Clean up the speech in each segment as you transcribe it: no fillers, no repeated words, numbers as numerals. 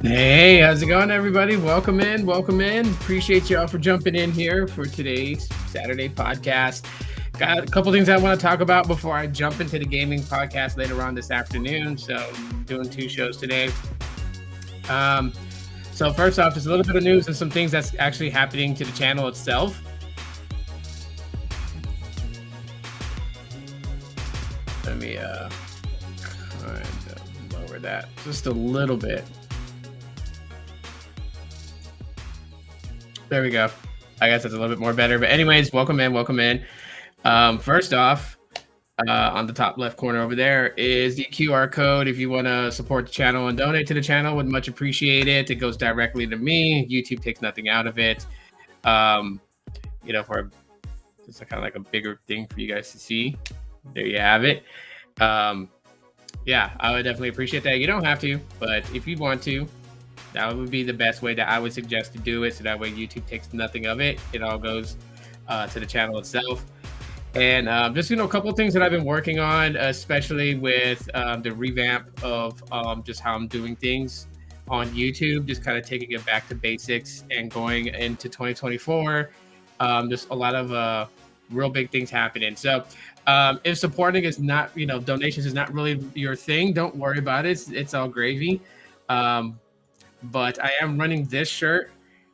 Hey, how's it going, everybody? Welcome in, welcome in. Appreciate you all for jumping in here for today's Saturday podcast. Got a couple things I want to talk about before I jump into the gaming podcast later on this afternoon. So, doing two shows today. Um, so first off, just a little bit of news and some things that's actually happening to the channel itself. Let me kind of lower that just a little bit. There we go. I guess that's a little bit more better. But anyways, welcome in, welcome in. First off, on the top left corner over there is the QR code. If you want to support the channel and donate to the channel, would much appreciate it. It goes directly to me. YouTube takes nothing out of it. For just kind of like a bigger thing for you guys to see. There you have it. Yeah, I would definitely appreciate that. You don't have to, but if you want to, that would be the best way that I would suggest to do it. So that way YouTube takes nothing of it. It all goes to the channel itself. And just, a couple of things that I've been working on, especially with the revamp of just how I'm doing things on YouTube, just kind of taking it back to basics and going into 2024. Just a lot of real big things happening. So if supporting is not, donations is not really your thing, don't worry about it. It's all gravy. But I am running this shirt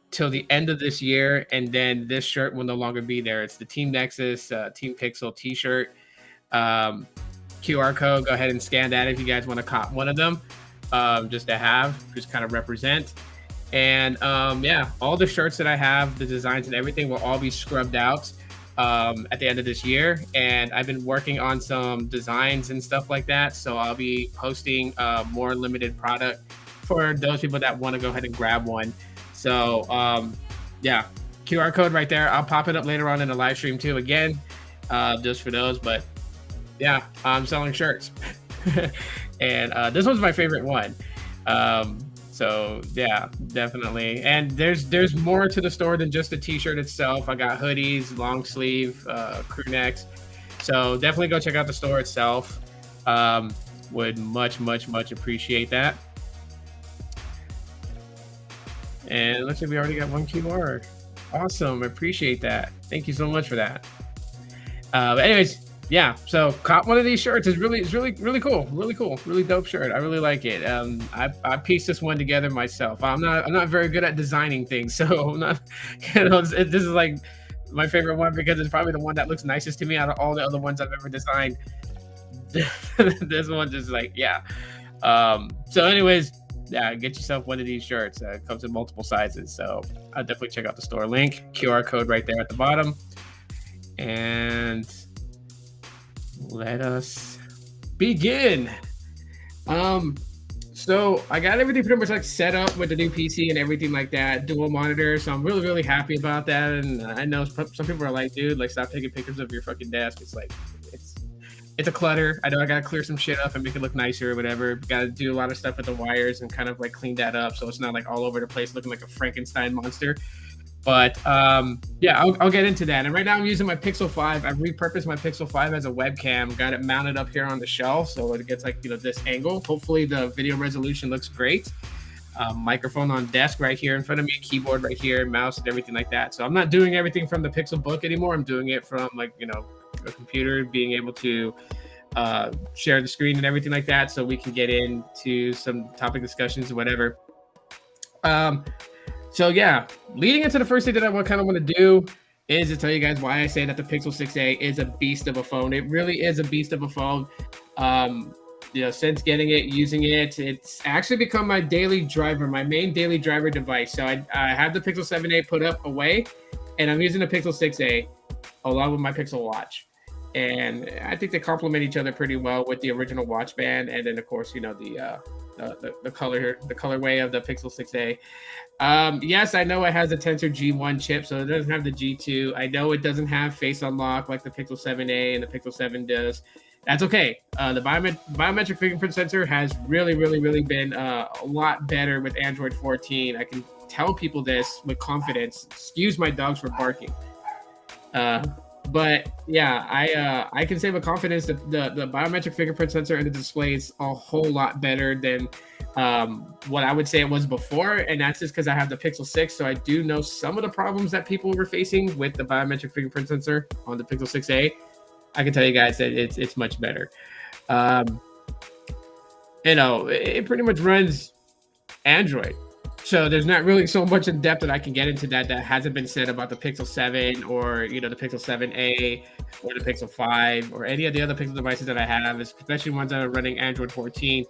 till the end of this year, and then this shirt will no longer be there. It's the Team Nexus Team Pixel t-shirt. QR code, go ahead and scan that if you guys want to cop one of them, just to have, just kind of represent. And yeah, all the shirts that I have, the designs and everything will all be scrubbed out at the end of this year. And I've been working on some designs and stuff like that, so I'll be posting more limited product for those people that want to go ahead and grab one. So yeah, QR code right there. I'll pop it up later on in the live stream too, again, just for those. But yeah, I'm selling shirts. And this one's my favorite one. So yeah, definitely. And there's more to the store than just the t-shirt itself. I got hoodies, long sleeve, crew necks. So definitely go check out the store itself. Would much appreciate that. And it looks like we already got one QR. Awesome. I appreciate that. Thank you so much for that. But anyways, yeah. So cop one of these shirts. It's really cool. Really cool. Really dope shirt. I really like it. I pieced this one together myself. I'm not very good at designing things, so I'm not. This is like my favorite one because it's probably the one that looks nicest to me out of all the other ones I've ever designed. This one just like, yeah. So anyways, yeah, get yourself one of these shirts. It comes in multiple sizes, so I'll definitely check out the store link. QR code right there at the bottom. And let us begin. So I got everything pretty much like set up with the new PC and everything like that, dual monitor. So I'm really happy about that. And I know some people are like, dude, like stop taking pictures of your fucking desk. It's like it's a clutter. I know I gotta clear some shit up and make it look nicer or whatever. Gotta do a lot of stuff with the wires and kind of like clean that up so it's not like all over the place looking like a Frankenstein monster. But yeah, I'll get into that. And right now I'm using my Pixel 5. I've repurposed my Pixel 5 as a webcam. Got it mounted up here on the shelf so it gets like, this angle. Hopefully the video resolution looks great. Microphone on desk right here in front of me, keyboard right here, mouse and everything like that. So I'm not doing everything from the Pixel Book anymore. I'm doing it from like, a computer, being able to share the screen and everything like that so we can get into some topic discussions or whatever. So yeah, leading into the first thing that I kind of want to do is to tell you guys why I say that the Pixel 6a is a beast of a phone. It really is a beast of a phone. Since getting it, using it, it's actually become my daily driver, my main daily driver device. So I have the Pixel 7a put up away, and I'm using the Pixel 6a along with my Pixel Watch. And I think they complement each other pretty well with the original watch band, and then of course, the colorway of the Pixel 6a. Yes, I know it has a Tensor G1 chip, so it doesn't have the G2. I know it doesn't have face unlock like the Pixel 7a and the Pixel 7 does. That's okay. The biometric fingerprint sensor has really been a lot better with Android 14. I can tell people this with confidence. Excuse my dogs for barking. But yeah, I can say with confidence that the biometric fingerprint sensor in the display is a whole lot better than what I would say it was before, and that's just because I have the Pixel 6, so I do know some of the problems that people were facing with the biometric fingerprint sensor on the Pixel 6a. I can tell you guys that it's much better. Um, it pretty much runs Android. So there's not really so much in depth that I can get into that hasn't been said about the Pixel 7 or the Pixel 7a or the Pixel 5 or any of the other Pixel devices that I have, especially ones that are running Android 14.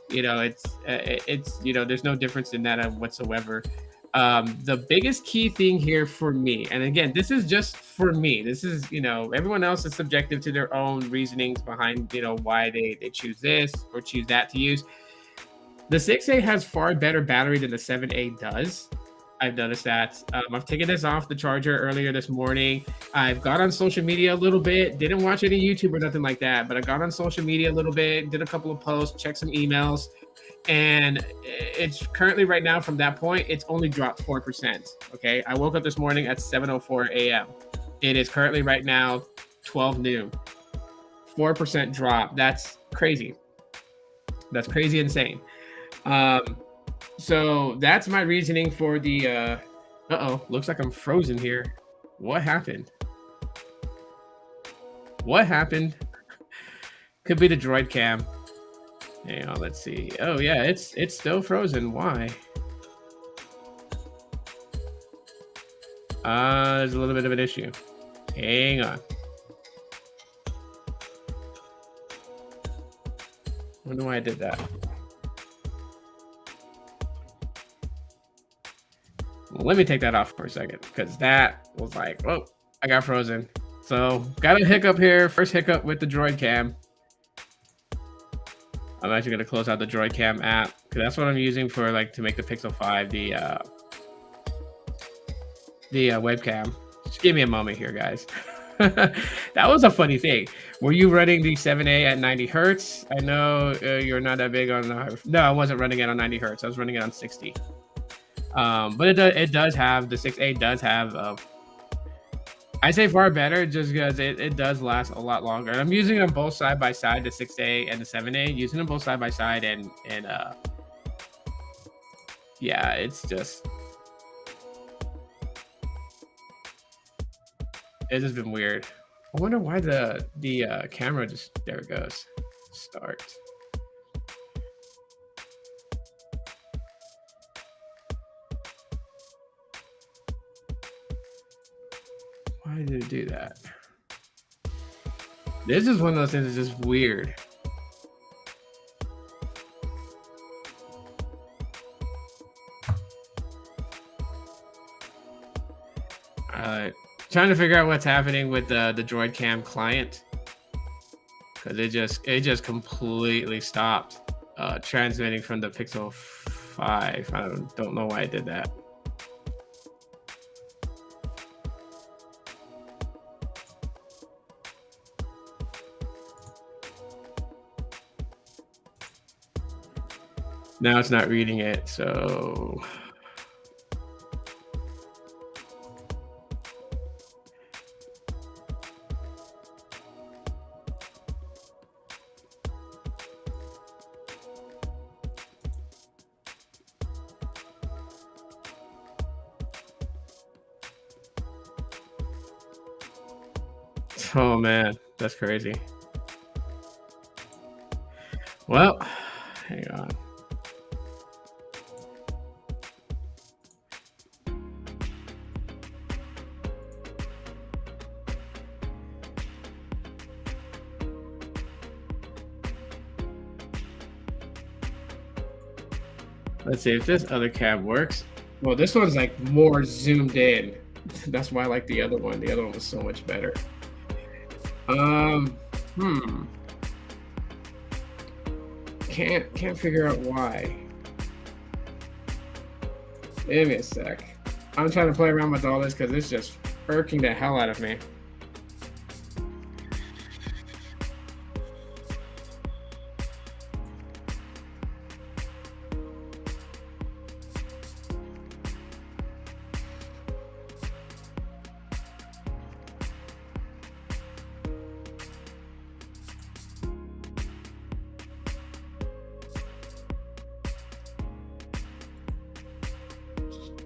There's no difference in that whatsoever. The biggest key thing here for me, and again, this is just for me. This is everyone else is subjective to their own reasonings behind why they choose this or choose that to use. The 6A has far better battery than the 7A does. I've noticed that. I've taken this off the charger earlier this morning. I've got on social media a little bit. Didn't watch any YouTube or nothing like that, but I got on social media a little bit, did a couple of posts, checked some emails, and it's currently right now from that point, it's only dropped 4%. Okay. I woke up this morning at 7:04 a.m. It is currently right now 12 noon. 4% drop. That's crazy. That's crazy insane. So that's my reasoning for the looks like I'm frozen here. What happened? Could be the Droid Cam. Hang on, let's see. Oh yeah, it's still frozen. Why? There's a little bit of an issue. Hang on. I wonder why I did that. Let me take that off for a second, because that was like, oh, I got frozen. So got a hiccup here. First hiccup with the Droid Cam. I'm actually going to close out the Droid Cam app, because that's what I'm using for to make the Pixel 5 the webcam. Just give me a moment here, guys. That was a funny thing. Were you running the 7A at 90 hertz? I know you're not that big on no, I wasn't running it on 90 hertz. I was running it on 60. But it does have, the 6A does have, I say far better just because it does last a lot longer. And I'm using them both side by side, the 6A and the 7A, using them both side by side, and yeah, it's just been weird. I wonder why the camera just, there it goes. Start. Why did it do that? This is one of those things that's just weird. Trying to figure out what's happening with the Droid Cam client, because it just completely stopped transmitting from the Pixel 5. I don't know why I did that. Now it's not reading it, so oh man, that's crazy. Well, hang on. Let's see if this other cam works. Well, this one's like more zoomed in. That's why I like the other one. The other one was so much better. Can't figure out why. Give me a sec. I'm trying to play around with all this because it's just irking the hell out of me.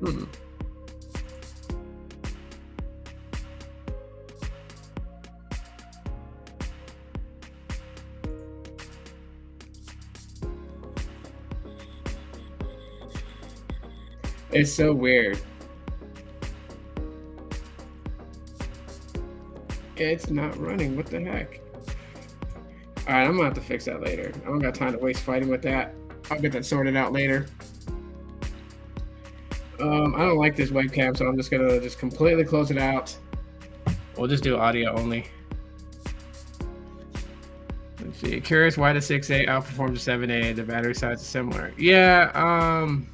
Hmm. It's so weird. It's not running. What the heck? All right, I'm gonna have to fix that later. I don't got time to waste fighting with that. I'll get that sorted out later. I don't like this webcam, so I'm just gonna just completely close it out. We'll just do audio only. Let's see. Curious why the 6A outperforms the 7A. The battery size is similar. Yeah. I'm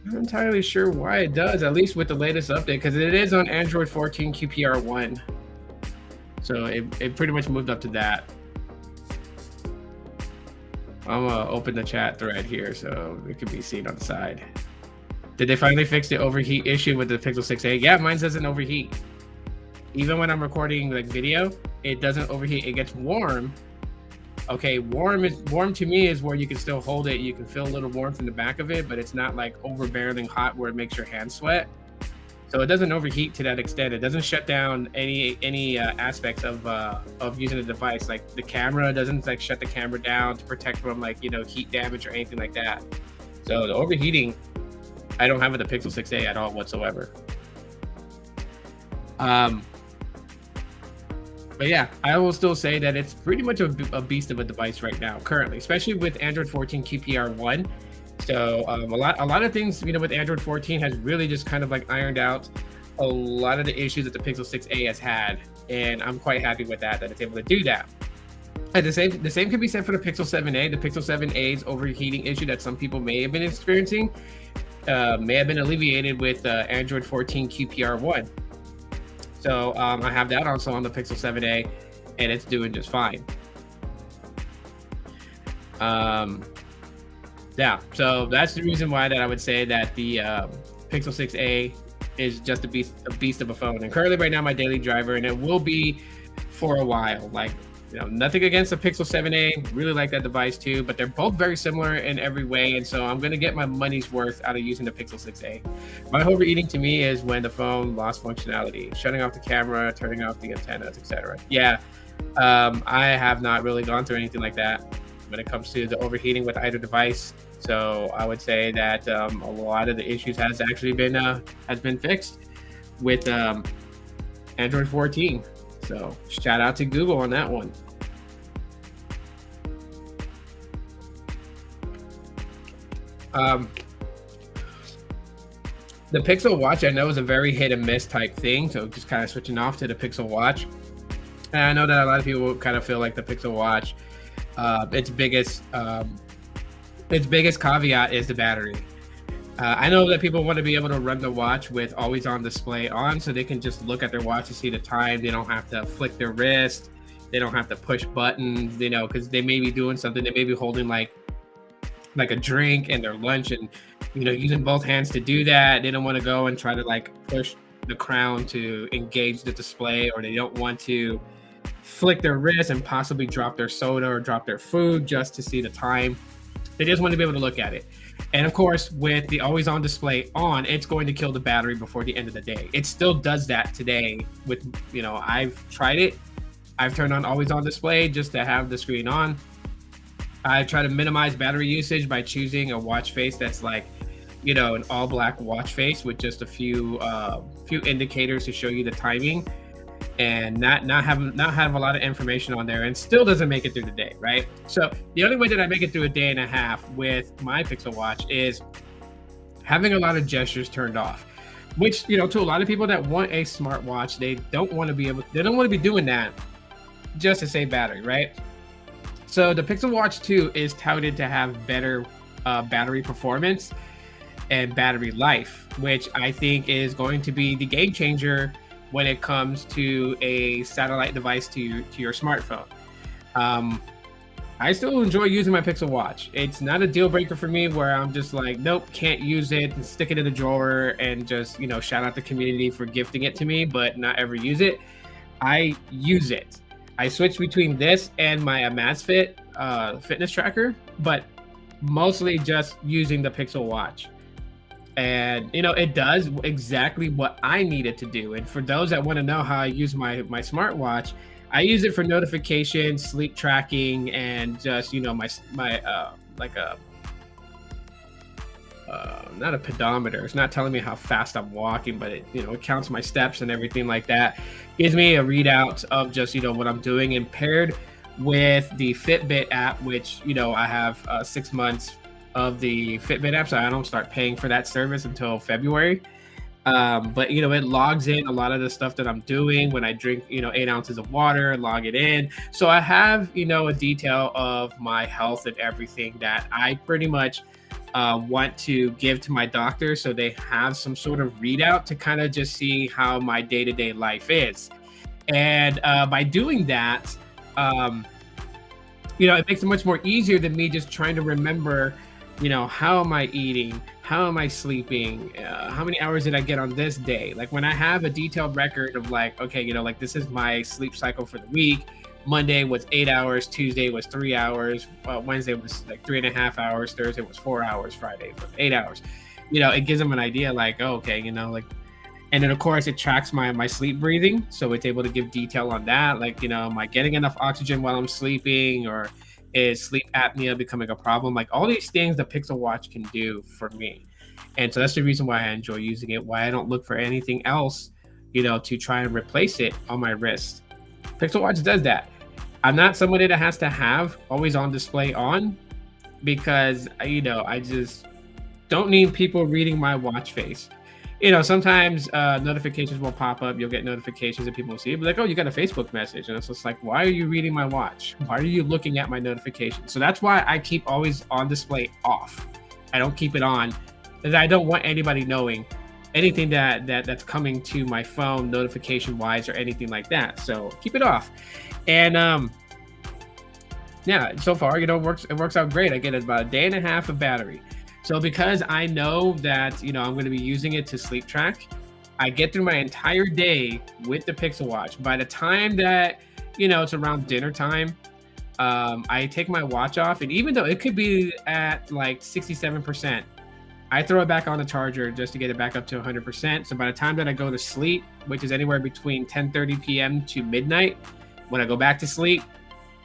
not entirely sure why it does. At least with the latest update, because it is on Android 14 QPR1. So it pretty much moved up to that. I'm gonna open the chat thread here so it can be seen on the side. Did they finally fix the overheat issue with the Pixel 6a? Yeah, mine doesn't overheat. Even when I'm recording like video, it doesn't overheat. It gets warm. Okay, warm to me is where you can still hold it. You can feel a little warmth in the back of it, but it's not like overbearing hot where it makes your hands sweat. So it doesn't overheat to that extent. It doesn't shut down any aspects of using the device. Like the camera doesn't like shut the camera down to protect from like heat damage or anything like that. So the overheating, I don't have with the Pixel 6a at all whatsoever. But yeah, I will still say that it's pretty much a beast of a device right now, currently, especially with Android 14 QPR1. So a lot of things, with Android 14 has really just kind of like ironed out a lot of the issues that the Pixel 6a has had, and I'm quite happy with that it's able to do that. And the same can be said for the Pixel 7a. The Pixel 7a's overheating issue that some people may have been experiencing may have been alleviated with Android 14 QPR1. So I have that also on the Pixel 7a, and it's doing just fine. Yeah, so that's the reason why that I would say that the Pixel 6a is just a beast of a phone. And currently right now my daily driver, and it will be for a while. Like, nothing against the Pixel 7a, really like that device too, but they're both very similar in every way. And so I'm going to get my money's worth out of using the Pixel 6a. My overeating to me is when the phone lost functionality, shutting off the camera, turning off the antennas, etc. Yeah, I have not really gone through anything like that when it comes to the overheating with either device. So I would say that a lot of the issues has actually been fixed with Android 14. So shout out to Google on that one. The Pixel Watch, I know, is a very hit and miss type thing. So just kind of switching off to the Pixel Watch. And I know that a lot of people kind of feel like the Pixel Watch, its biggest caveat is the battery. I know that people want to be able to run the watch with always on display on, so they can just look at their watch to see the time. They don't have to flick their wrist. They don't have to push buttons, because they may be doing something. They may be holding like a drink and their lunch, and using both hands to do that. They don't want to go and try to like push the crown to engage the display, or they don't want to flick their wrist and possibly drop their soda or drop their food just to see the time. They just want to be able to look at it. And of course, with the always on display on, it's going to kill the battery before the end of the day. It still does that today with, I've tried it. I've turned on always on display just to have the screen on. I try to minimize battery usage by choosing a watch face that's like, an all black watch face with just a few indicators to show you the timing, and not have a lot of information on there, and still doesn't make it through the day, right? So the only way that I make it through a day and a half with my Pixel Watch is having a lot of gestures turned off, which, to a lot of people that want a smartwatch, they don't want to be doing that just to save battery, right? So the Pixel Watch 2 is touted to have better battery performance and battery life, which I think is going to be the game changer when it comes to a satellite device to your smartphone. I still enjoy using my Pixel Watch. It's not a deal breaker for me where I'm just like, nope, can't use it, and stick it in the drawer and just, shout out the community for gifting it to me, but not ever use it. I use it. I switch between this and my Amazfit fitness tracker, but mostly just using the Pixel Watch. And it does exactly what I need it to do. And for those that want to know how I use my smartwatch, I use it for notification, sleep tracking, and just my like a not a pedometer. It's not telling me how fast I'm walking, but it counts my steps and everything like that. Gives me a readout of just what I'm doing, and paired with the Fitbit app, which I have 6 months of the Fitbit app, so I don't start paying for that service until February. But it logs in a lot of the stuff that I'm doing when I drink 8 ounces of water, log it in, so I have a detail of my health and everything that I pretty much want to give to my doctor, so they have some sort of readout to kind of just see how my day-to-day life is. And by doing that, it makes it much more easier than me just trying to remember, how am I eating? How am I sleeping? How many hours did I get on this day? Like when I have a detailed record of like, okay, like this is my sleep cycle for the week. Monday was 8 hours, Tuesday was 3 hours, Wednesday was like 3.5 hours, Thursday was 4 hours, Friday was 8 hours. It gives them an idea like, oh, okay, like, and then of course it tracks my sleep breathing. So it's able to give detail on that. Like, am I getting enough oxygen while I'm sleeping, or is sleep apnea becoming a problem? Like all these things the Pixel Watch can do for me. And so that's the reason why I enjoy using it, why I don't look for anything else, to try and replace it on my wrist. Pixel Watch does that. I'm not somebody that has to have always on display on, because I just don't need people reading my watch face. Sometimes notifications will pop up. You'll get notifications and people will see it, but like, oh, you got a Facebook message, and it's just like, why are you reading my watch? Why are you looking at my notifications? So that's why I keep always on display off. I don't keep it on, because I don't want anybody knowing anything that's coming to my phone notification wise or anything like that. So keep it off. And yeah, so far it works out great. I get about a day and a half of battery. So because I know that I'm going to be using it to sleep track, I get through my entire day with the Pixel Watch. By the time that it's around dinner time, I take my watch off, and even though it could be at like 67%, I throw it back on the charger just to get it back up to 100%. So by the time that I go to sleep, which is anywhere between 10:30 p.m. to midnight, when I go back to sleep,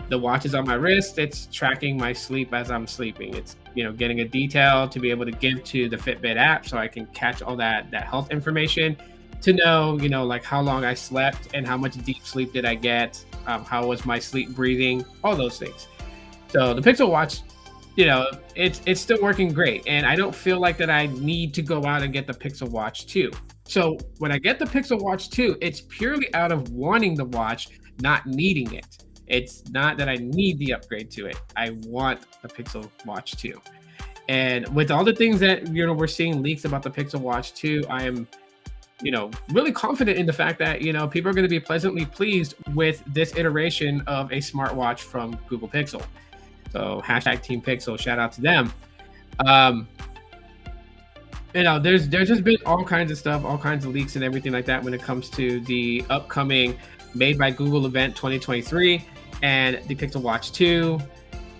the watch is on my wrist. It's tracking my sleep as I'm sleeping. It's getting a detail to be able to give to the Fitbit app, so I can catch all that health information to know like how long I slept and how much deep sleep did I get, how was my sleep breathing, all those things. So the Pixel Watch, it's still working great, and I don't feel like that I need to go out and get the Pixel Watch 2. So when I get the Pixel Watch 2, it's purely out of wanting the watch, not needing it. It's not that I need the upgrade to it. I want the Pixel Watch 2. And with all the things that we're seeing leaks about the Pixel Watch 2, I am really confident in the fact that people are going to be pleasantly pleased with this iteration of a smartwatch from Google Pixel. So hashtag Team Pixel, shout out to them. There's just been all kinds of stuff, all kinds of leaks and everything like that when it comes to the upcoming Made by Google event 2023 and the Pixel Watch 2,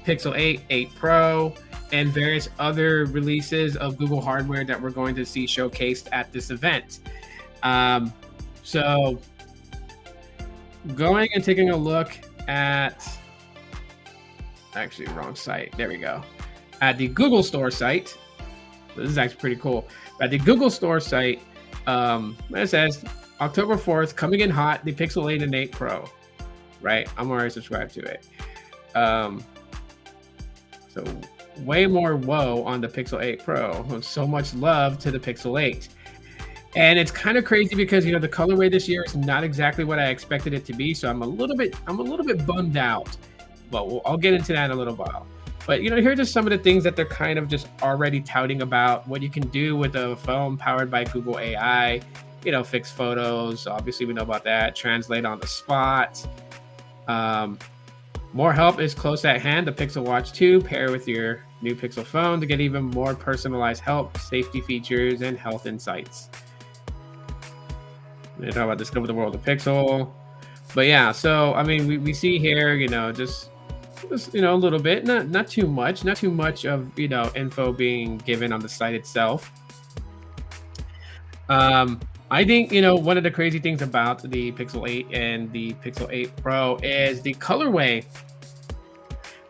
Pixel 8, 8 Pro, and various other releases of Google hardware that we're going to see showcased at this event. So going and taking a look at, actually wrong site, there we go, at the Google Store site. This is actually pretty cool. At the Google Store site, it says October 4th, coming in hot, the Pixel 8 and 8 Pro. Right? I'm already subscribed to it. So way more woe on the Pixel 8 Pro. So much love to the Pixel 8. And it's kind of crazy because the colorway this year is not exactly what I expected it to be. So I'm a little bit bummed out. But I'll get into that in a little while. But here are just some of the things that they're kind of just already touting about what you can do with a phone powered by Google AI. Fix photos. Obviously, we know about that. Translate on the spot. More help is close at hand. The Pixel Watch 2 pair with your new Pixel phone to get even more personalized help, safety features, and health insights. They talk about discover the world of Pixel. But yeah, so I mean, we see here, just a little bit, not too much of info being given on the site itself. Um, I think, one of the crazy things about the Pixel 8 and the Pixel 8 Pro is the colorway.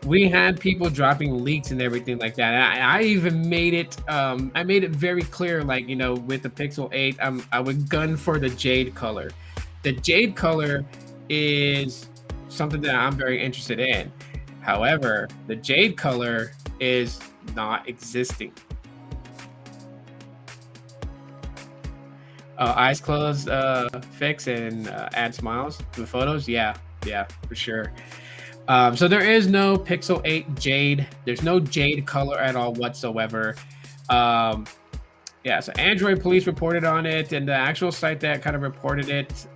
We had people dropping leaks and everything like that. I even made it. I made it very clear, like, with the Pixel 8, I would gun for the jade color. The jade color is something that I'm very interested in. However, the jade color is not existing. Eyes closed, fix and add smiles to the photos. Yeah, for sure. So there is no Pixel 8 Jade. There's no Jade color at all whatsoever. Yeah, so Android police reported on it, and the actual site that kind of reported it,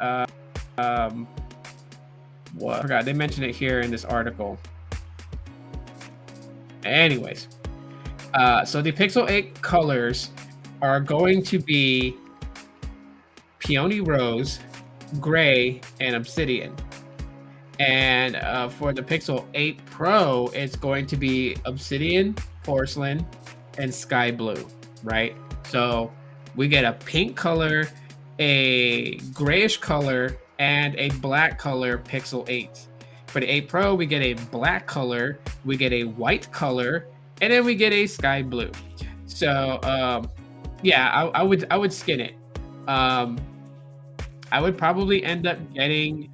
what I forgot, they mentioned it here in this article. Anyways, so the Pixel 8 colors are going to be Peony Rose, Gray, and Obsidian. And for the Pixel 8 Pro, it's going to be Obsidian, Porcelain, and Sky Blue, right? So we get a pink color, a grayish color, and a black color Pixel 8. For the 8 Pro, we get a black color, we get a white color, and then we get a sky blue. So yeah, I would skin it. I would probably end up getting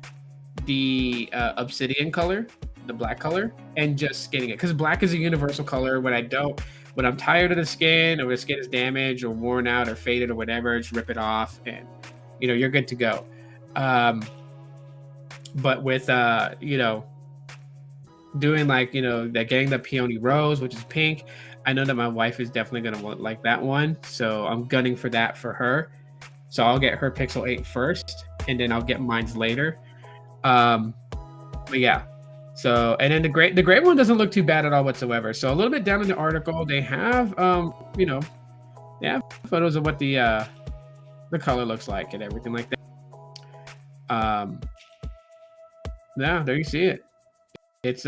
the obsidian color, the black color, and just skinning it, because black is a universal color. When I'm tired of the skin, or the skin is damaged or worn out or faded or whatever, just rip it off and you're good to go. But with doing like that, getting the Peony Rose, which is pink, I know that my wife is definitely gonna want like that one, so I'm gunning for that for her. So I'll get her Pixel 8 first, and then I'll get mine's later. But yeah, so, and then the gray one doesn't look too bad at all whatsoever. So a little bit down in the article, they have they have photos of what the color looks like and everything like that. Yeah, there you see it. It's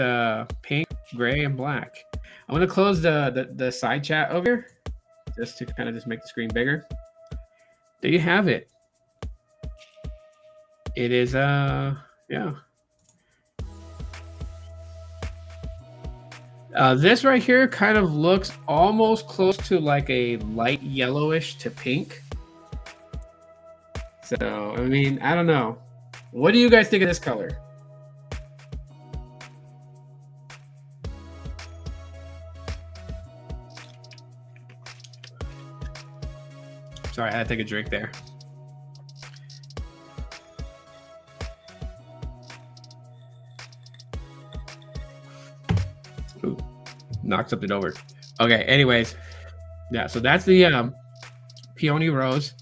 pink, gray, and black. I'm gonna close the side chat over here just to kind of just make the screen bigger. There you have it. It is yeah. This right here kind of looks almost close to like a light yellowish to pink. So, I mean, I don't know. What do you guys think of this color? Sorry, I had to take a drink there. Ooh, knocked something over. Okay, anyways. Yeah, so that's the Peony Rose.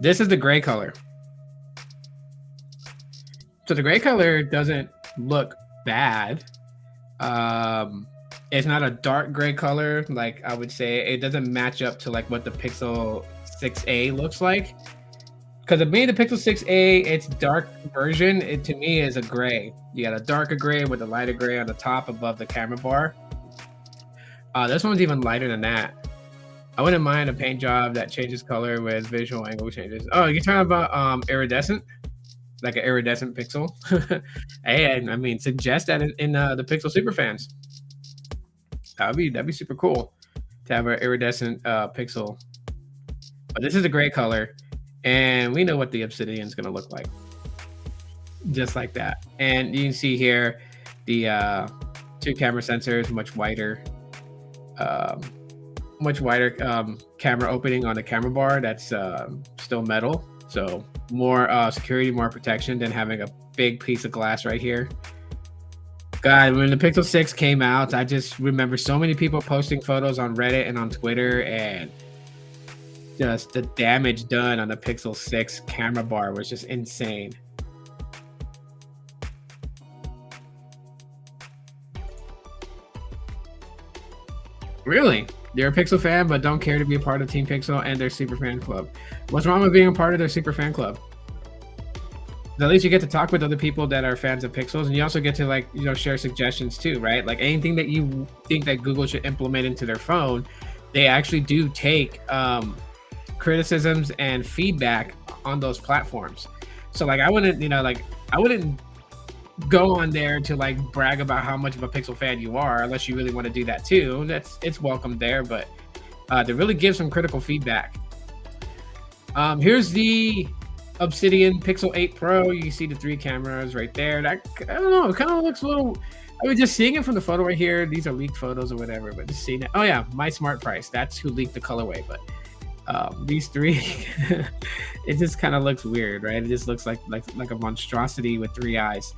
This is the gray color. So the gray color doesn't look bad. It's not a dark gray color, like I would say. It doesn't match up to like what the Pixel 6a looks like. Because to me, the Pixel 6a, its dark version, it to me is a gray. You got a darker gray with a lighter gray on the top above the camera bar. This one's even lighter than that. I wouldn't mind a paint job that changes color with visual angle changes. Oh, you're talking about iridescent? Like an iridescent pixel? Hey, I mean, suggest that in the Pixel Superfans. That'd be super cool to have an iridescent pixel. But this is a gray color, and we know what the Obsidian is going to look like, just like that. And you can see here the 2 camera sensors, much wider camera opening on the camera bar. That's still metal, so more security, more protection than having a big piece of glass right here. God, when the Pixel 6 came out, I just remember so many people posting photos on Reddit and on Twitter, and just the damage done on the Pixel 6 camera bar was just insane. Really? You're a Pixel fan, but don't care to be a part of Team Pixel and their super fan club. What's wrong with being a part of their super fan club? At least you get to talk with other people that are fans of Pixels, and you also get to like share suggestions too, right? Like anything that you think that Google should implement into their phone, they actually do take criticisms and feedback on those platforms. So like I wouldn't, like I wouldn't go on there to like brag about how much of a Pixel fan you are, unless you really want to do that too. It's welcome there, but to really give some critical feedback. Here's the Obsidian Pixel 8 Pro. You can see the 3 cameras right there. That, I don't know, it kind of looks a little. I mean, just seeing it from the photo right here. These are leaked photos or whatever, but just seeing it. Oh yeah, My Smart Price. That's who leaked the colorway. But these 3, it just kind of looks weird, right? It just looks like a monstrosity with 3 eyes.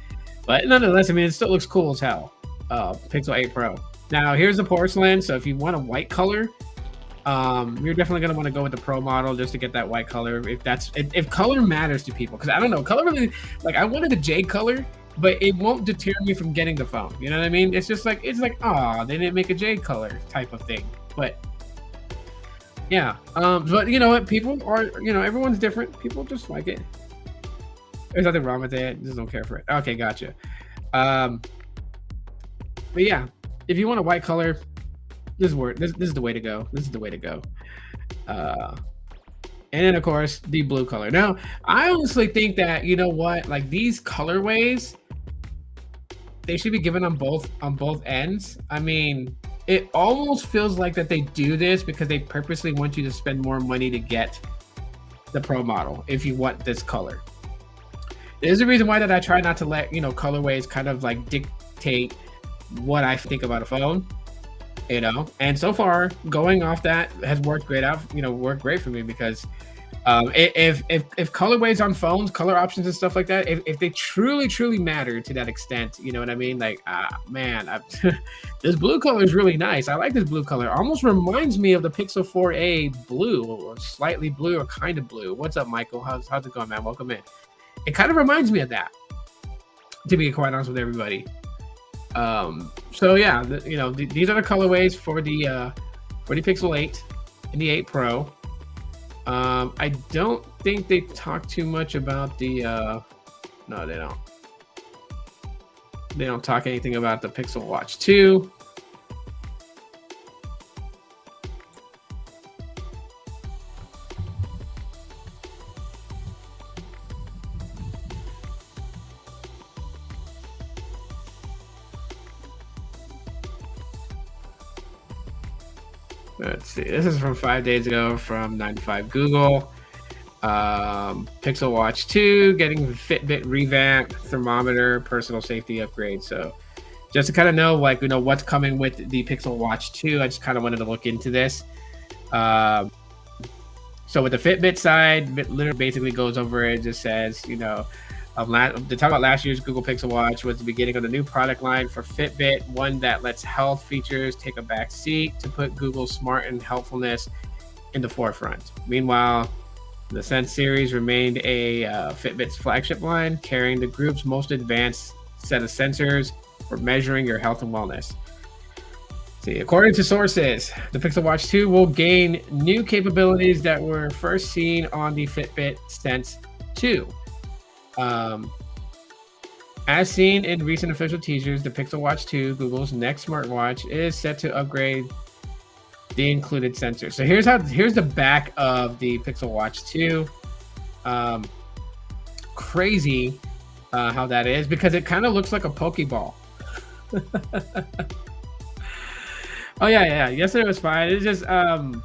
But nonetheless, I mean, it still looks cool as hell. Pixel 8 Pro. Now here's the porcelain. So if you want a white color, you're definitely gonna want to go with the Pro model just to get that white color. If color matters to people, because I don't know, color really, like I wanted the jade color, but it won't deter me from getting the phone. You know what I mean? It's just like they didn't make a jade color type of thing. But yeah, but you know what? People are, everyone's different. People just like it. There's nothing wrong with it. Just don't care for it. Okay, gotcha. But yeah, if you want a white color, this is the way to go. This is the way to go. And then of course the blue color. Now, I honestly think that, you know what, like these colorways, they should be given on both ends. I mean, it almost feels like that they do this because they purposely want you to spend more money to get the Pro model if you want this color. There's a reason why that I try not to let, colorways kind of like dictate what I think about a phone, and so far going off that has worked great worked great for me, because if colorways on phones, color options and stuff like that, if they truly matter to that extent, you know what I mean? Like, man, this blue color is really nice. I like this blue color. Almost reminds me of the Pixel 4a blue, or slightly blue, or kind of blue. What's up, Michael? How's it going, man? Welcome in. It kind of reminds me of that, to be quite honest with everybody. So yeah, these are the colorways for the Pixel 8 and the 8 Pro. I don't think they talk too much about the no, they don't. They don't talk anything about the Pixel Watch 2. Let's see. This is from 5 days ago from 9to5 Google. Pixel Watch 2 getting Fitbit revamp, thermometer, personal safety upgrade. So just to kind of know, what's coming with the Pixel Watch 2, I just kind of wanted to look into this. So with the Fitbit side, it literally basically goes over it. Just says, to talk about last year's Google Pixel Watch was the beginning of the new product line for Fitbit, one that lets health features take a back seat to put Google's smart and helpfulness in the forefront. Meanwhile, the Sense series remained a Fitbit's flagship line, carrying the group's most advanced set of sensors for measuring your health and wellness. See, according to sources, the Pixel Watch 2 will gain new capabilities that were first seen on the Fitbit Sense 2. As seen in recent official teasers, the Pixel Watch 2, Google's next smartwatch, is set to upgrade the included sensors. So here's the back of the Pixel Watch 2. Crazy how that is, because it kind of looks like a Pokeball. Oh yeah. Yesterday was fine. It's just so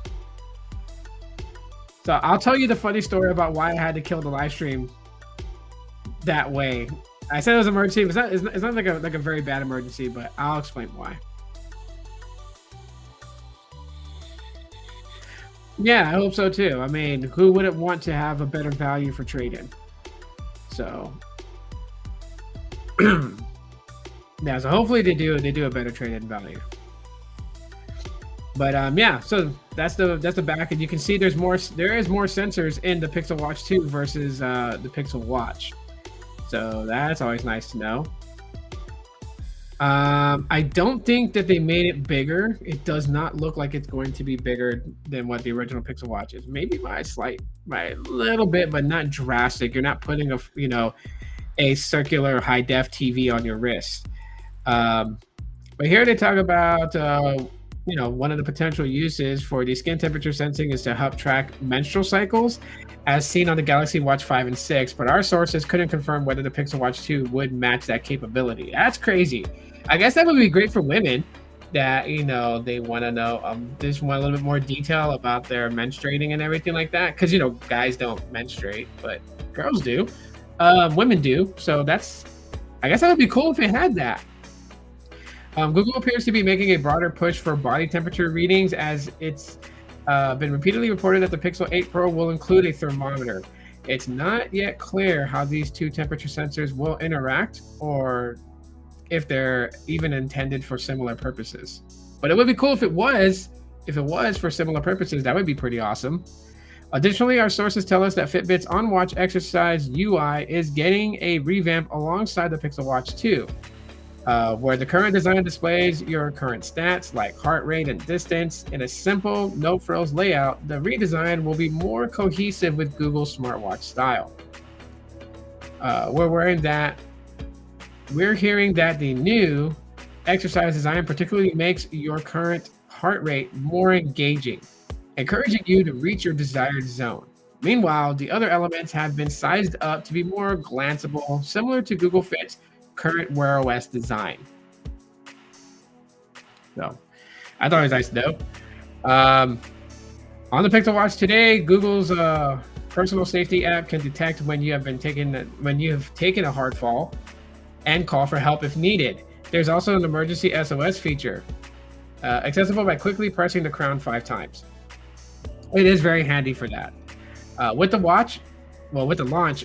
I'll tell you the funny story about why I had to kill the live stream that way. I said it was an emergency. It's not like a very bad emergency, but I'll explain why. Yeah, I hope so too. I mean, who wouldn't want to have a better value for trade-in? So yeah, so hopefully they do a better trade-in value. But yeah, so that's the back, and you can see there is more sensors in the Pixel Watch 2 versus the Pixel Watch. So that's always nice to know. I don't think that they made it bigger. It does not look like it's going to be bigger than what the original Pixel Watch is. Maybe by a little bit, but not drastic. You're not putting a circular high def TV on your wrist. But here they talk about one of the potential uses for the skin temperature sensing is to help track menstrual cycles, as seen on the Galaxy Watch 5 and 6. But our sources couldn't confirm whether the Pixel Watch 2 would match that capability. That's crazy. I guess that would be great for women that they want to know, they just want a little bit more detail about their menstruating and everything like that. Because guys don't menstruate, but girls do. Women do. So I guess that would be cool if it had that. Google appears to be making a broader push for body temperature readings, as it's been repeatedly reported that the Pixel 8 Pro will include a thermometer. It's not yet clear how these two temperature sensors will interact, or if they're even intended for similar purposes. But it would be cool if it was for similar purposes. That would be pretty awesome. Additionally, our sources tell us that Fitbit's on-watch exercise UI is getting a revamp alongside the Pixel Watch 2. Where the current design displays your current stats like heart rate and distance in a simple, no-frills layout, the redesign will be more cohesive with Google's smartwatch style. We're hearing that the new exercise design particularly makes your current heart rate more engaging, encouraging you to reach your desired zone. Meanwhile, the other elements have been sized up to be more glanceable, similar to Google Fit's current Wear OS design. So I thought it was nice to know. On the Pixel Watch today, Google's personal safety app can detect when you have taken a hard fall and call for help if needed. There's also an emergency SOS feature, accessible by quickly pressing the crown 5 times. It is very handy for that. With the launch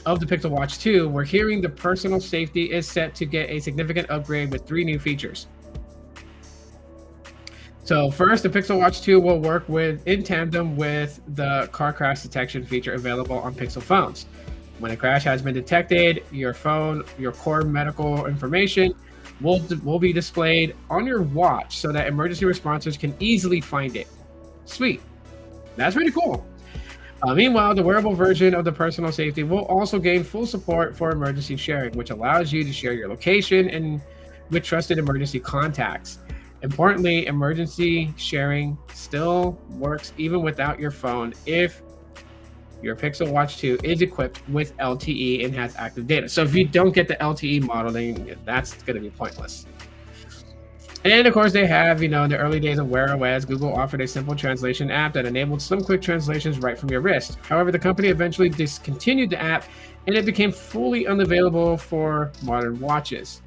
of the Pixel Watch 2, we're hearing the personal safety is set to get a significant upgrade with 3 new features. So first, the Pixel Watch 2 will work in tandem with the car crash detection feature available on Pixel phones. When a crash has been detected, your core medical information will be displayed on your watch so that emergency responders can easily find it. Sweet. That's pretty cool. Meanwhile, the wearable version of the personal safety will also gain full support for emergency sharing, which allows you to share your location and with trusted emergency contacts. Importantly, emergency sharing still works even without your phone if your Pixel Watch 2 is equipped with LTE and has active data. So if you don't get the LTE model, then that's going to be pointless. And of course, they have, in the early days of Wear OS, Google offered a simple translation app that enabled some quick translations right from your wrist. However, the company eventually discontinued the app, and it became fully unavailable for modern watches.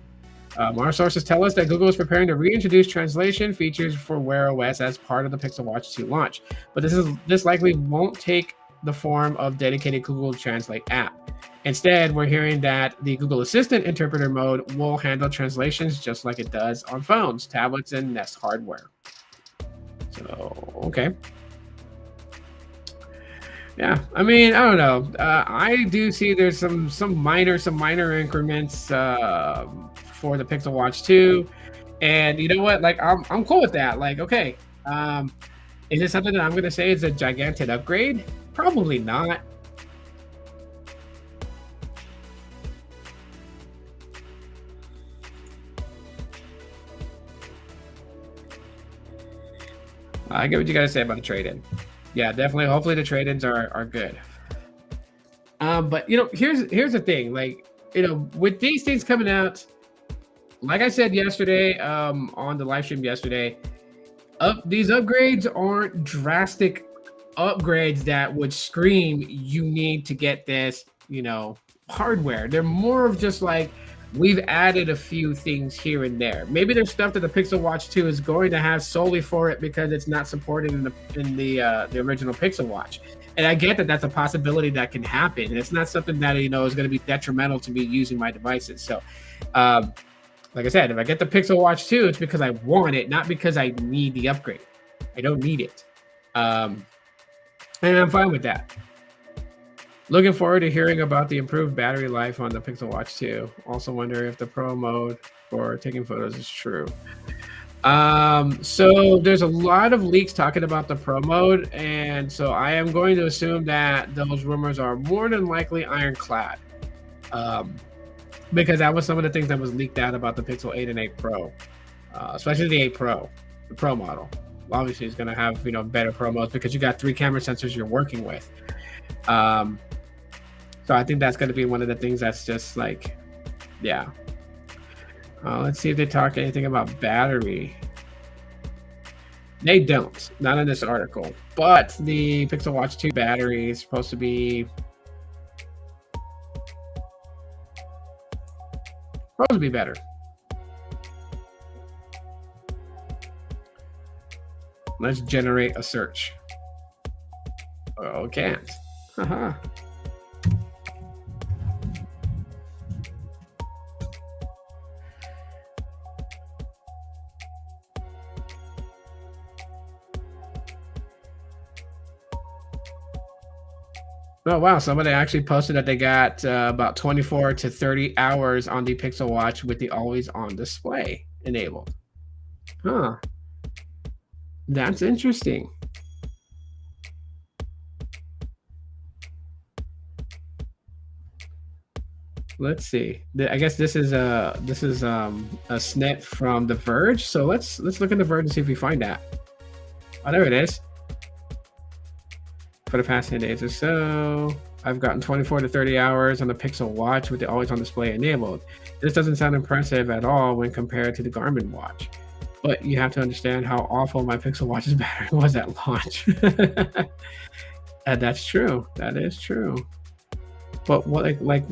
Our sources tell us that Google is preparing to reintroduce translation features for Wear OS as part of the Pixel Watch 2 launch. But this likely won't take the form of dedicated Google Translate app. Instead, we're hearing that the Google Assistant interpreter mode will handle translations just like it does on phones, tablets, and Nest hardware. So, okay. Yeah, I mean, I don't know. I do see there's some minor increments for the Pixel Watch 2, and you know what? Like, I'm cool with that. Like, okay, is it something that I'm going to say is a gigantic upgrade? Probably not. I get what you guys say about the trade-in. Yeah, definitely. Hopefully the trade-ins are good. But here's the thing. Like, with these things coming out, like I said yesterday, on the live stream yesterday, these upgrades aren't drastic upgrades that would scream you need to get this, hardware. They're more of just like, we've added a few things here and there. Maybe there's stuff that the Pixel Watch 2 is going to have solely for it because it's not supported in the original Pixel Watch. And I get that that's a possibility that can happen. And it's not something that, is going to be detrimental to me using my devices. So, like I said, if I get the Pixel Watch 2, it's because I want it, not because I need the upgrade. I don't need it. And I'm fine with that. Looking forward to hearing about the improved battery life on the Pixel Watch 2. Also wonder if the Pro mode for taking photos is true. So there's a lot of leaks talking about the Pro mode, and so I am going to assume that those rumors are more than likely ironclad. Because that was some of the things that was leaked out about the Pixel 8 and 8 Pro, especially the 8 Pro, the Pro model. obviously is going to have, better promos because you got 3 camera sensors you're working with. Um, so I think that's going to be one of the things that's just like, yeah. Let's see if they talk anything about battery. They don't, not in this article. But the Pixel Watch 2 battery is supposed to be better. Let's generate a search. Oh, can't. Haha. Oh, wow. Somebody actually posted that they got about 24 to 30 hours on the Pixel Watch with the always on display enabled. Huh. That's interesting. Let's see. I guess this is a snip from The Verge. So let's look at The Verge and see if we find that. Oh, there it is. For the past 10 days or so, I've gotten 24 to 30 hours on the Pixel Watch with the always on display enabled. This doesn't sound impressive at all when compared to the Garmin watch. But you have to understand how awful my Pixel Watch's battery was at launch. And that's true. That is true. But what, what?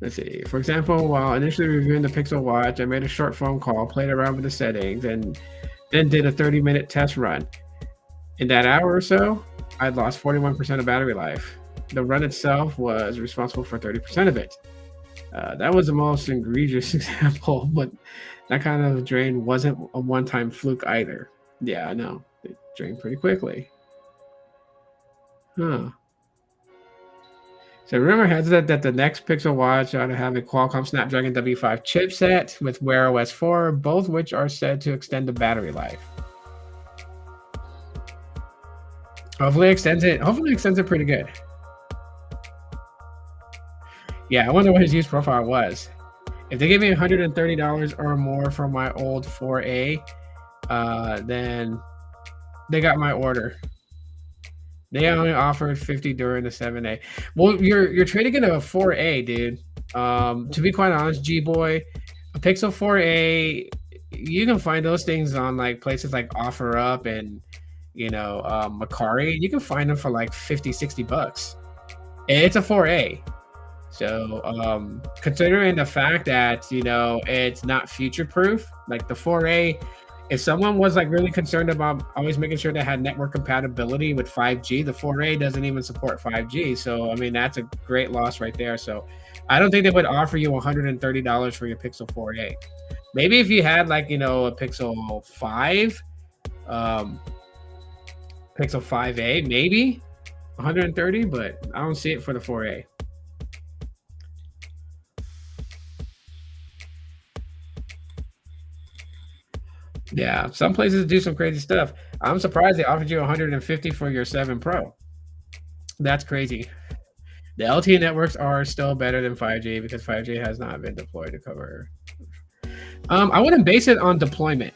Let's see. For example, while initially reviewing the Pixel Watch, I made a short phone call, played around with the settings, and then did a 30-minute test run. In that hour or so, I'd lost 41% of battery life. The run itself was responsible for 30% of it. That was the most egregious example, but that kind of drain wasn't a one-time fluke either. Yeah, I know. They drain pretty quickly. Huh. So rumor has it that the next Pixel Watch ought to have a Qualcomm Snapdragon W5 chipset with Wear OS 4, both which are said to extend the battery life. Hopefully it extends it pretty good. Yeah, I wonder what his use profile was. If they give me $130 or more for my old 4A, then they got my order. They only offered 50 during the 7A. Well, you're trading in a 4A, dude. To be quite honest, G-Boy, a Pixel 4A, you can find those things on like places like OfferUp and Macari. You can find them for like 50, 60 bucks. It's a 4A. So considering the fact that it's not future proof, like the 4A, if someone was like really concerned about always making sure they had network compatibility with 5G, the 4A doesn't even support 5G. So I mean, that's a great loss right there. So I don't think they would offer you $130 for your Pixel 4A. Maybe if you had like a Pixel 5, Pixel 5A, maybe 130, but I don't see it for the 4A. Yeah, some places do some crazy stuff. I'm surprised they offered you 150 for your 7 Pro. That's crazy. The LTE networks are still better than 5G because 5G has not been deployed to cover. I wouldn't base it on deployment.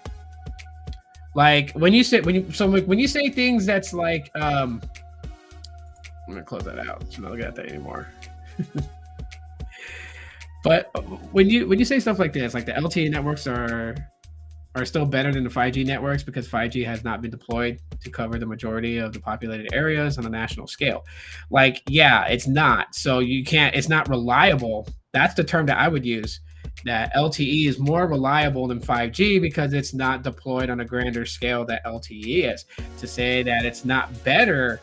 Like when you say things that's like I'm gonna close that out. I'm not looking at that anymore. But when you say stuff like this, like the LTE networks are still better than the 5G networks because 5G has not been deployed to cover the majority of the populated areas on a national scale. Like, yeah, it's not. So it's not reliable. That's the term that I would use. That LTE is more reliable than 5G because it's not deployed on a grander scale that LTE is. To say that it's not better,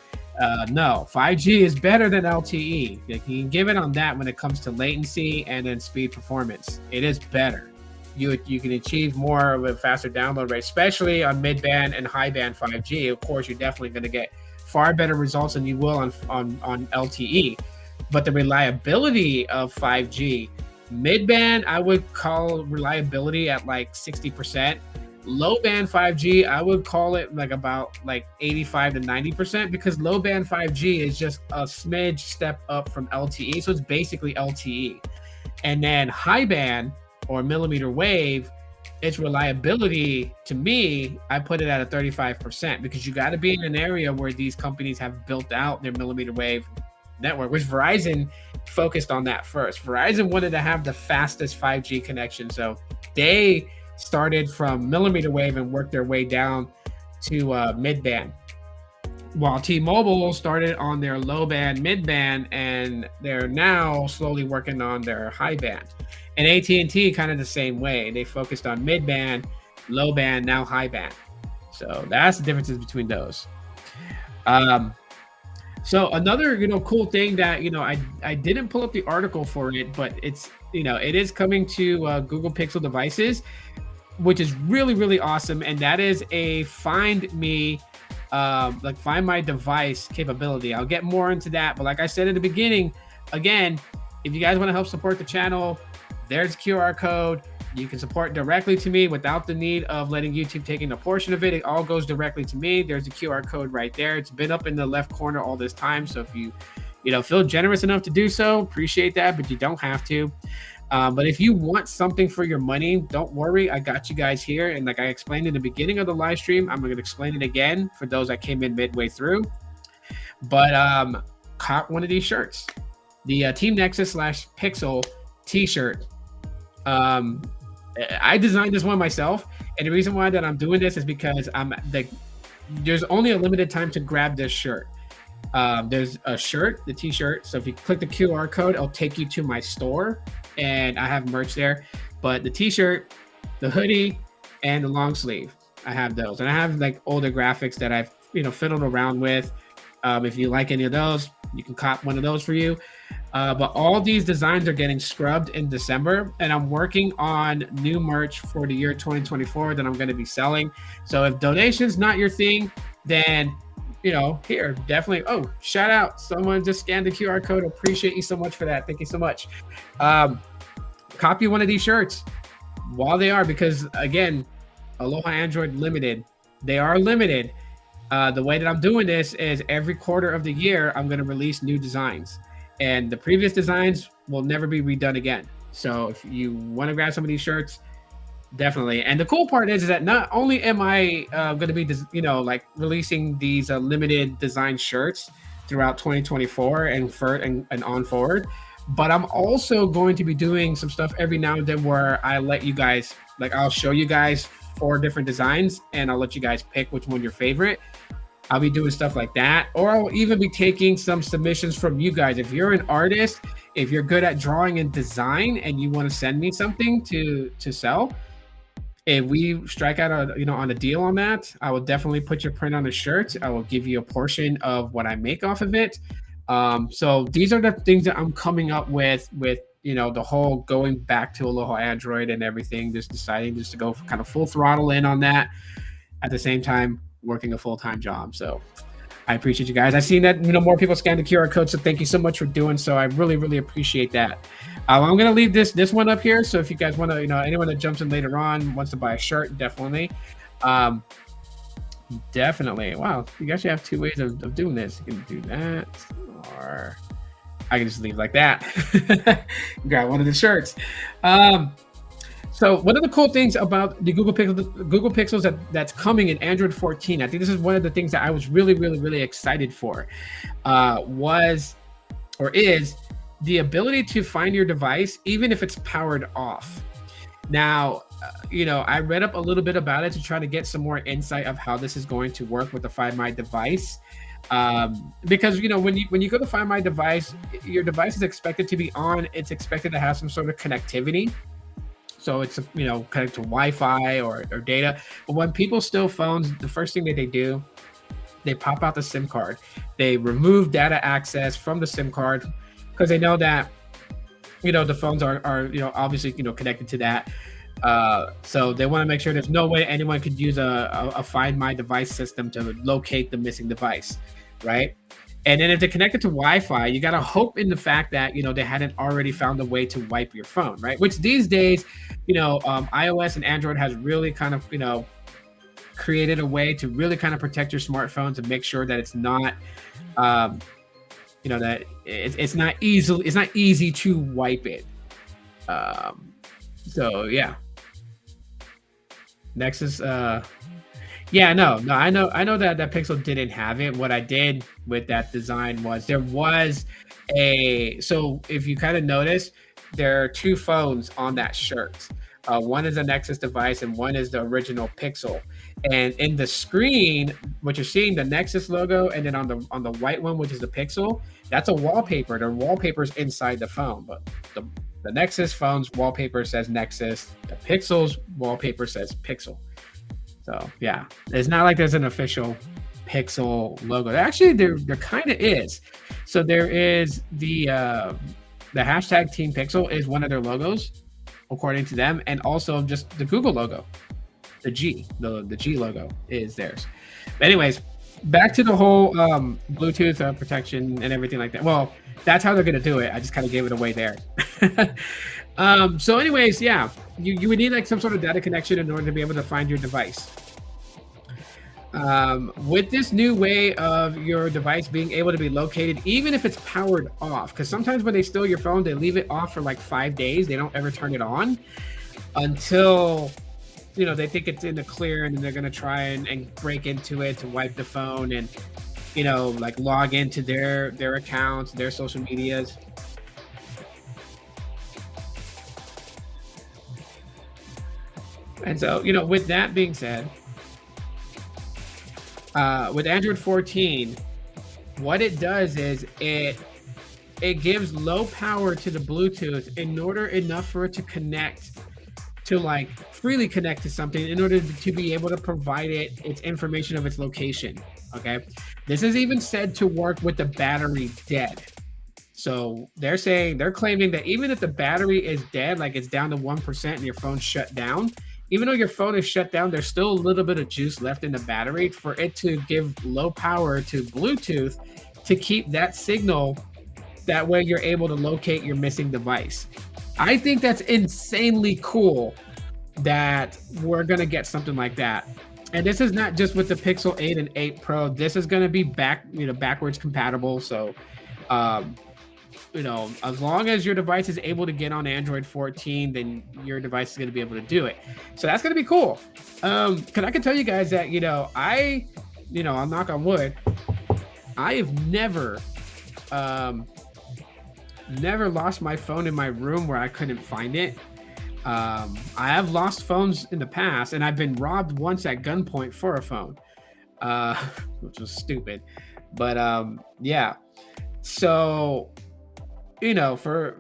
no, 5G is better than LTE. You can give it on that when it comes to latency and then speed performance. It is better. You can achieve more with faster download rate, especially on mid-band and high-band 5G. Of course, you're definitely going to get far better results than you will on LTE. But the reliability of 5G, mid-band, I would call reliability at like 60%. Low-band 5G, I would call it like about like 85 to 90% because low-band 5G is just a smidge step up from LTE. So it's basically LTE. And then high band or millimeter wave, its reliability to me, I put it at a 35% because you got to be in an area where these companies have built out their millimeter wave network, which Verizon focused on that first. Verizon wanted to have the fastest 5G connection. So they started from millimeter wave and worked their way down to mid band, while T-Mobile started on their low band, mid band, and they're now slowly working on their high band. And AT&T kind of the same way. They focused on mid band, low band, now high band. So that's the differences between those. So another, cool thing that, I didn't pull up the article for it, but it's, it is coming to Google Pixel devices, which is really, really awesome. And that is a find my device capability. I'll get more into that. But like I said in the beginning, again, if you guys want to help support the channel, there's a QR code. You can support directly to me without the need of letting YouTube taking a portion of it. It all goes directly to me. There's a QR code right there. It's been up in the left corner all this time. So if you, feel generous enough to do so, appreciate that, but you don't have to. But if you want something for your money, don't worry. I got you guys here. And like I explained in the beginning of the live stream, I'm going to explain it again for those that came in midway through. But caught one of these shirts, the Team Nexus /Pixel t-shirt. I designed this one myself. And the reason why that I'm doing this is because there's only a limited time to grab this shirt. There's a shirt, the t-shirt. So if you click the QR code, it'll take you to my store. And I have merch there, but the t-shirt, the hoodie, and the long sleeve, I have those. And I have like older graphics that I've, fiddled around with. If you like any of those, you can cop one of those for you. But all these designs are getting scrubbed in December, and I'm working on new merch for the year 2024 that I'm going to be selling. So if donation's not your thing, then here, definitely. Oh, shout out. Someone just scanned the QR code. Appreciate you so much for that. Thank you so much. Copy one of these shirts while they are, because again, Aloha Android limited. They are limited. The way that I'm doing this is every quarter of the year, I'm going to release new designs, and the previous designs will never be redone again. So if you want to grab some of these shirts, definitely. And the cool part is that not only am I going to be, releasing these limited design shirts throughout 2024 and on forward, but I'm also going to be doing some stuff every now and then where I let you guys, I'll show you guys 4 different designs and I'll let you guys pick which one your favorite. I'll be doing stuff like that, or I'll even be taking some submissions from you guys. If you're an artist, if you're good at drawing and design and you want to send me something to sell, if we strike out on a deal on that, I will definitely put your print on a shirt. I will give you a portion of what I make off of it. So these are the things that I'm coming up with the whole going back to Aloha Android and everything, just deciding just to go kind of full throttle in on that at the same time working a full-time job. So I appreciate you guys. I've seen that more people scan the QR code, so thank you so much for doing so. I really, really appreciate that. I'm going to leave this one up here. So if you guys want to, anyone that jumps in later on wants to buy a shirt, definitely. Definitely. Wow. You actually have 2 ways of doing this. You can do that, or I can just leave like that. Grab one of the shirts. So one of the cool things about the Google Pixels that's coming in Android 14, I think this is one of the things that I was really, really, really excited for, is the ability to find your device even if it's powered off. Now, I read up a little bit about it to try to get some more insight of how this is going to work with the Find My Device. Because when you go to Find My Device, your device is expected to be on. It's expected to have some sort of connectivity. So it's connect to Wi-Fi or data. But when people steal phones, the first thing that they do, they pop out the SIM card. They remove data access from the SIM card because they know that the phones are obviously connected to that. So they want to make sure there's no way anyone could use a Find My Device system to locate the missing device, right? And then if they're connected to Wi-Fi, you got to hope in the fact that, they hadn't already found a way to wipe your phone, right? Which these days, iOS and Android has really kind of, created a way to really kind of protect your smartphone to make sure that it's not, that it's not easy to wipe it. Um, so yeah, Nexus. Yeah, no, I know that that Pixel didn't have it. What I did with that design was there was a so if you kind of notice, there are two phones on that shirt. One is a Nexus device and one is the original Pixel. And in the screen, what you're seeing, the Nexus logo, and then on the white one, which is the Pixel, that's a wallpaper. The wallpaper's inside the phone, but the Nexus phone's wallpaper says Nexus. The Pixel's wallpaper says Pixel. So yeah, it's not like there's an official Pixel logo. Actually, there kind of is. So there is the hashtag Team Pixel is one of their logos, according to them, and also just the Google logo, the G logo is theirs. But anyways, back to the whole Bluetooth protection and everything like that. Well, that's how they're gonna do it. I just kind of gave it away there. So anyways, yeah, you would need like some sort of data connection in order to be able to find your device. With this new way of your device being able to be located, even if it's powered off, because sometimes when they steal your phone, they leave it off for like 5 days. They don't ever turn it on until they think it's in the clear, and then they're gonna try and break into it to wipe the phone and like log into their accounts, their social medias. And so, with that being said, with Android 14, what it does is it gives low power to the Bluetooth in order enough for it to connect to like freely connect to something in order to be able to provide it its information of its location. Okay, this is even said to work with the battery dead. So they're claiming that even if the battery is dead, like it's down to 1% and your phone's shut down, even though your phone is shut down, there's still a little bit of juice left in the battery for it to give low power to Bluetooth to keep that signal. That way you're able to locate your missing device. I think that's insanely cool that we're going to get something like that. And this is not just with the Pixel 8 and 8 Pro. This is going to be backwards compatible. So, as long as your device is able to get on Android 14, then your device is going to be able to do it. So that's going to be cool. Because I can tell you guys that, I'll knock on wood. I have never lost my phone in my room where I couldn't find it. I have lost phones in the past, and I've been robbed once at gunpoint for a phone, which was stupid. But yeah. So for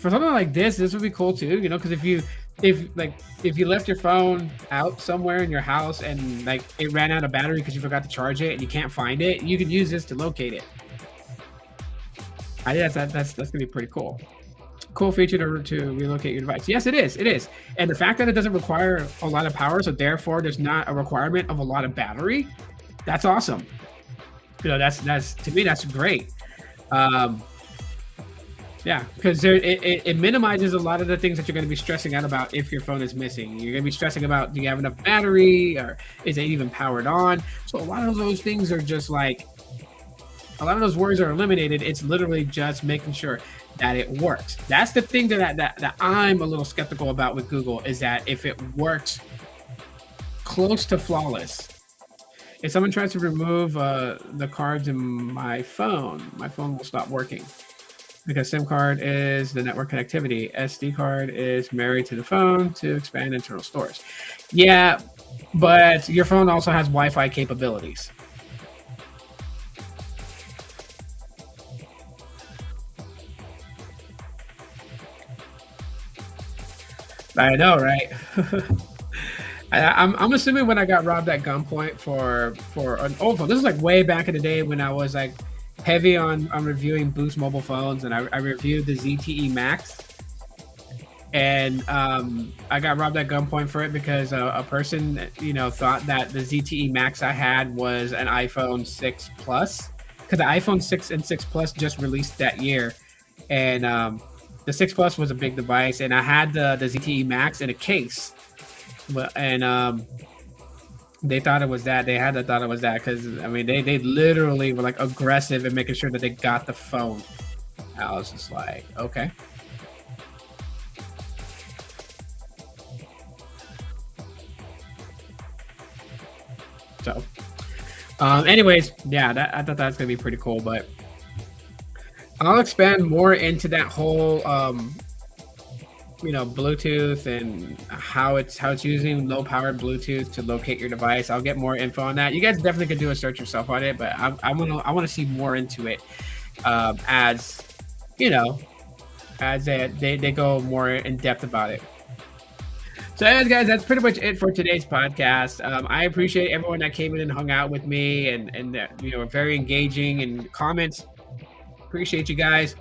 something like this would be cool too. Because if you left your phone out somewhere in your house and like it ran out of battery because you forgot to charge it and you can't find it, you could use this to locate it. I think that's gonna be pretty cool. Cool feature to relocate your device. Yes, it is. And the fact that it doesn't require a lot of power, so therefore there's not a requirement of a lot of battery, that's awesome. That's to me, that's great. Yeah, because it minimizes a lot of the things that you're going to be stressing out about if your phone is missing. You're going to be stressing about, do you have enough battery, or is it even powered on? So a lot of those things are just like, a lot of those worries are eliminated. It's literally just making sure that it works. That's the thing that I'm a little skeptical about with Google, is that if it works close to flawless, if someone tries to remove the cards in my phone will stop working. Because SIM card is the network connectivity. SD card is married to the phone to expand internal storage. Yeah, but your phone also has Wi-Fi capabilities. I know, right? I'm assuming when I got robbed at gunpoint for an old phone. This is like way back in the day when I was like heavy on reviewing Boost mobile phones, and I reviewed the ZTE Max, and I got robbed at gunpoint for it because a person thought that the ZTE Max I had was an iPhone 6 Plus, because the iPhone 6 and 6 Plus just released that year, and the 6 Plus was a big device, and I had the ZTE Max in a case, and they thought it was that. They had to thought it was that because they literally were like aggressive in making sure that they got the phone. I was just like, okay. Anyways, yeah, I thought that was gonna be pretty cool, but I'll expand more into that whole Bluetooth and how it's using low powered Bluetooth to locate your device. I'll get more info on that. You guys definitely could do a search yourself on it, but I want to see more into it, as you know as they go more in depth about it. So, anyways, guys, that's pretty much it for today's podcast. I appreciate everyone that came in and hung out with me, and that very engaging and comments. Appreciate you guys.